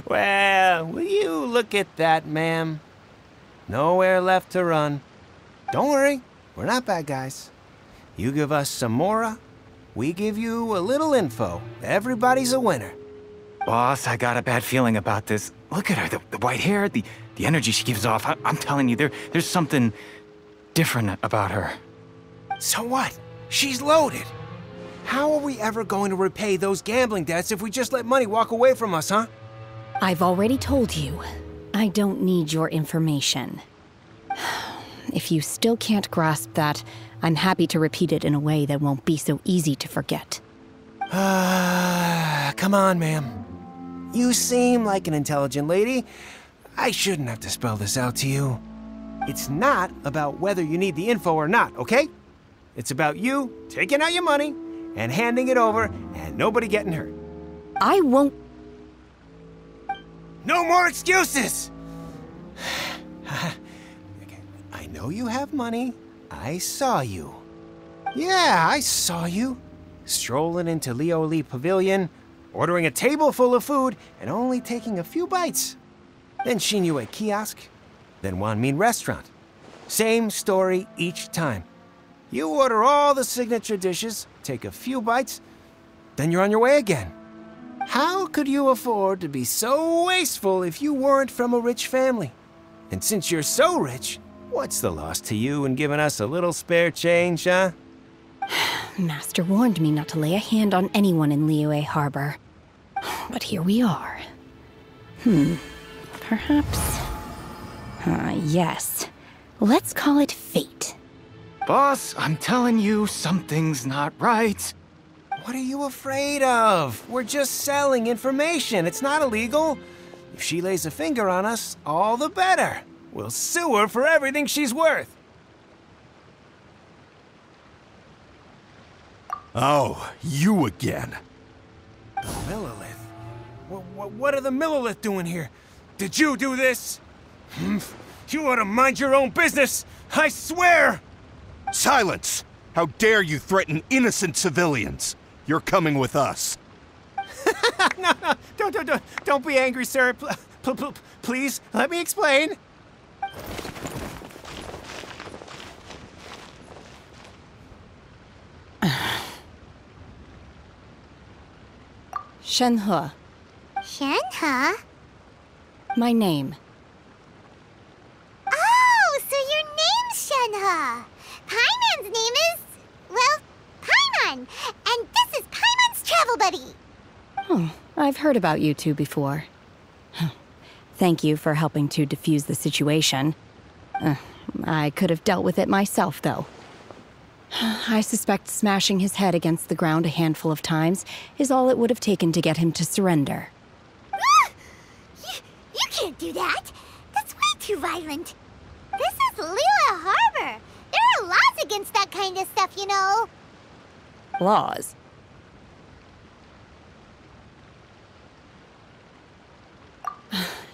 Well, will you look at that, ma'am? Nowhere left to run. Don't worry, we're not bad guys. You give us some mora, we give you a little info. Everybody's a winner. Boss, I got a bad feeling about this. Look at her, the white hair, the energy she gives off. I'm telling you, there's something different about her. So what? She's loaded. How are we ever going to repay those gambling debts if we just let money walk away from us, huh? I've already told you, I don't need your information. If you still can't grasp that, I'm happy to repeat it in a way that won't be so easy to forget. Come on, ma'am. You seem like an intelligent lady. I shouldn't have to spell this out to you. It's not about whether you need the info or not, okay? It's about you taking out your money and handing it over and nobody getting hurt. I won't... No more excuses! I know you have money. I saw you. Yeah, I saw you. Strolling into Lioli Pavilion, ordering a table full of food, and only taking a few bites. Then Shinue Kiosk, then Wanmin Restaurant. Same story each time. You order all the signature dishes, take a few bites, then you're on your way again. How could you afford to be so wasteful if you weren't from a rich family? And since you're so rich, what's the loss to you in giving us a little spare change, huh? Master warned me not to lay a hand on anyone in Liyue Harbor. But here we are. Perhaps... yes. Let's call it fate. Boss, I'm telling you, something's not right. What are you afraid of? We're just selling information. It's not illegal. If she lays a finger on us, all the better. We'll sue her for everything she's worth. Oh, you again. The Millilith? What are the Millilith doing here? Did you do this? You ought to mind your own business, I swear! Silence! How dare you threaten innocent civilians? You're coming with us. No, don't be angry, sir. Please, let me explain. Shenhe. Shenhe? My name. Oh, so your name's Shenhe. Paimon's name is, well, Paimon. And this is Paimon's travel buddy. Oh, I've heard about you two before. Thank you for helping to defuse the situation. I could have dealt with it myself, though. I suspect smashing his head against the ground a handful of times is all it would have taken to get him to surrender. You can't do that. That's way too violent. This is Liyue Harbor. There are laws against that kind of stuff, you know. Laws?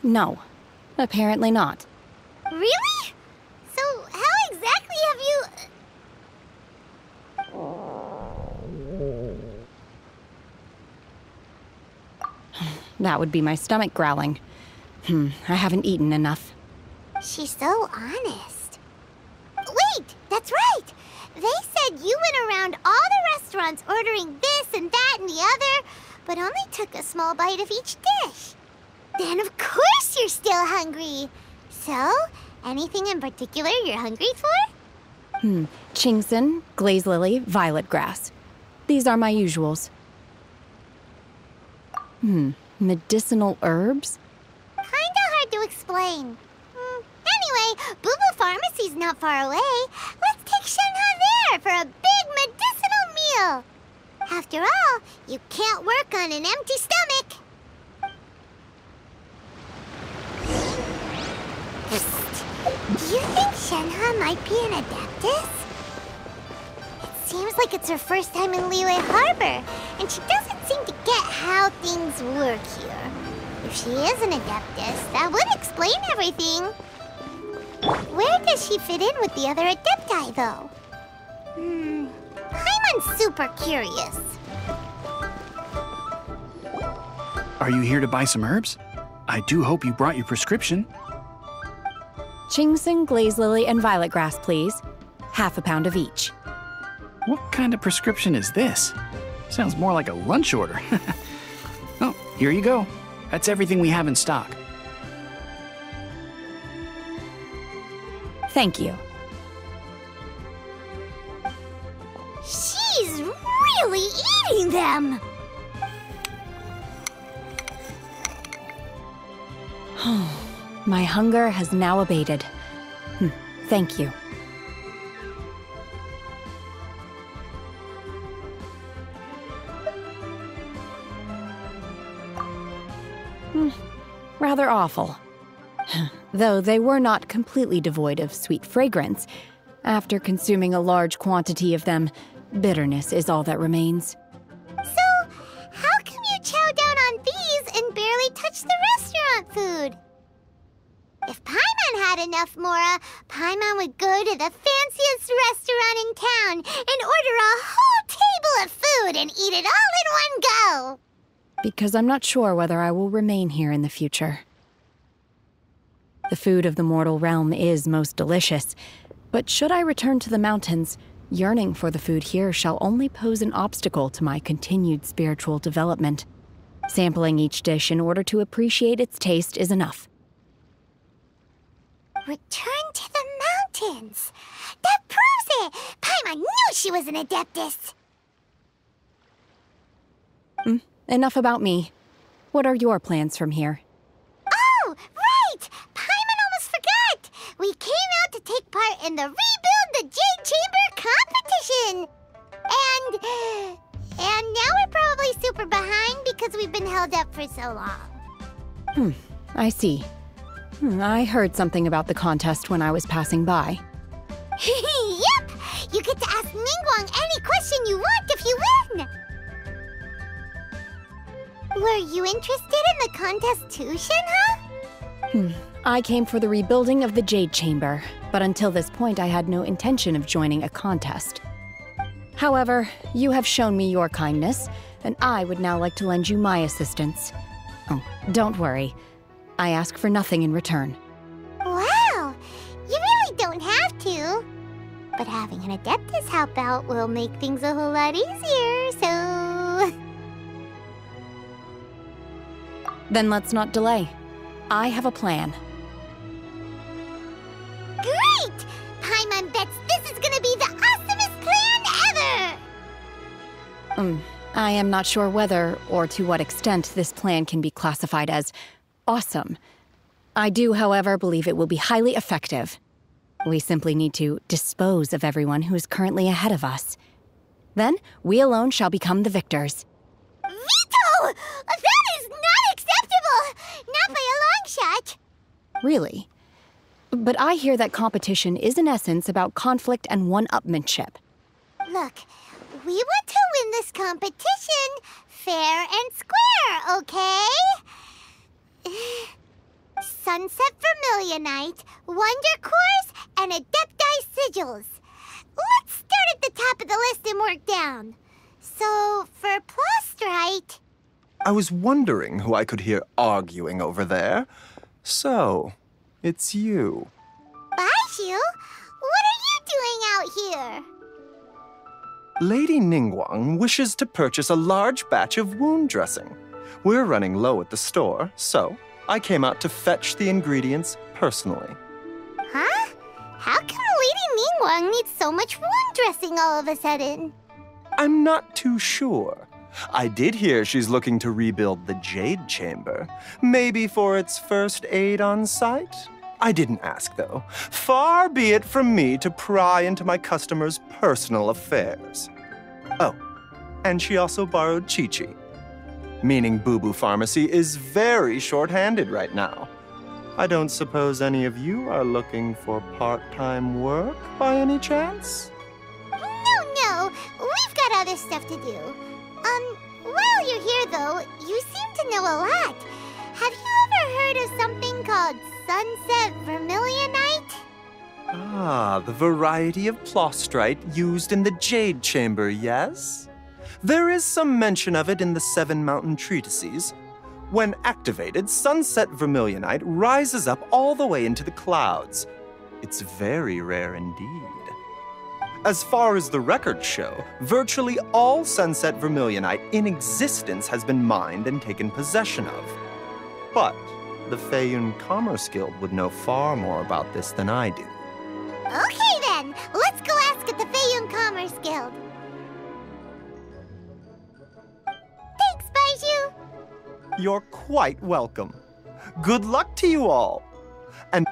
No, apparently not. Really? So how exactly have you... That would be my stomach growling. I haven't eaten enough. She's so honest. Wait, that's right. They said you went around all the restaurants ordering this and that and the other, but only took a small bite of each dish. Then of course you're still hungry. So, anything in particular you're hungry for? Chingson, glaze lily, violet grass. These are my usuals. Medicinal herbs? Kinda hard to explain. Anyway, Boo Boo Pharmacy's not far away. Let's take Shenhe there for a big medicinal meal. After all, you can't work on an empty stomach. Do you think Shenhe might be an Adeptus? It seems like it's her first time in Liyue Harbor, and she doesn't seem to get how things work here. If she is an Adeptus, that would explain everything. Where does she fit in with the other Adepti, though? Paimon's super curious. Are you here to buy some herbs? I do hope you brought your prescription. Ginseng, glaze lily, and violet grass, please. Half a pound of each. What kind of prescription is this? Sounds more like a lunch order. Oh, here you go. That's everything we have in stock. Thank you. She's really eating them! My hunger has now abated. Thank you. Rather awful. Though they were not completely devoid of sweet fragrance. After consuming a large quantity of them, bitterness is all that remains. So, how come you chow down on these and barely touch the restaurant food? If Paimon had enough Mora, Paimon would go to the fanciest restaurant in town and order a whole table of food and eat it all in one go. Because I'm not sure whether I will remain here in the future. The food of the mortal realm is most delicious, but should I return to the mountains, yearning for the food here shall only pose an obstacle to my continued spiritual development. Sampling each dish in order to appreciate its taste is enough. Return to the mountains! That proves it! Paimon knew she was an Adeptus! Enough about me. What are your plans from here? Oh, right! Paimon almost forgot! We came out to take part in the Rebuild the Jade Chamber competition! And now we're probably super behind because we've been held up for so long. I see. I heard something about the contest when I was passing by. Yep! You get to ask Ningguang any question you want if you win! Were you interested in the contest too, Shenhe? I came for the rebuilding of the Jade Chamber, but until this point I had no intention of joining a contest. However, you have shown me your kindness, and I would now like to lend you my assistance. Oh, don't worry. I ask for nothing in return. Wow! You really don't have to. But having an Adeptus help out will make things a whole lot easier, so... Then let's not delay. I have a plan. Great! Paimon bets this is gonna be the awesomest plan ever! I am not sure whether or to what extent this plan can be classified as awesome. I do, however, believe it will be highly effective. We simply need to dispose of everyone who is currently ahead of us. Then, we alone shall become the victors. Veto! That is not acceptable! Not by a long shot! Really? But I hear that competition is in essence about conflict and one-upmanship. Look, we want to win this competition fair and square, okay? Sunset Vermilionite, Wonder Cores, and Adepti Sigils. Let's start at the top of the list and work down. So, for Plostrite... I was wondering who I could hear arguing over there. So, it's you. Baishu? What are you doing out here? Lady Ningguang wishes to purchase a large batch of wound dressing. We're running low at the store, so I came out to fetch the ingredients personally. Huh? How come Lady Ningguang needs so much wound dressing all of a sudden? I'm not too sure. I did hear she's looking to rebuild the Jade Chamber. Maybe for its first aid on site? I didn't ask, though. Far be it from me to pry into my customers' personal affairs. Oh, and she also borrowed Chi-Chi. Meaning Boo Boo Pharmacy is very short-handed right now. I don't suppose any of you are looking for part-time work by any chance? No, we've got other stuff to do. While you're here though, you seem to know a lot. Have you ever heard of something called Sunset Vermilionite? Ah, the variety of Plostrite used in the Jade Chamber, yes? There is some mention of it in the 7 Mountain Treatises. When activated, sunset vermilionite rises up all the way into the clouds. It's very rare indeed. As far as the records show, virtually all sunset vermilionite in existence has been mined and taken possession of. But the Feiyun Commerce Guild would know far more about this than I do. Okay then, let's go ask at the Feiyun Commerce Guild. Thanks, Baiju. You're quite welcome. Good luck to you all. And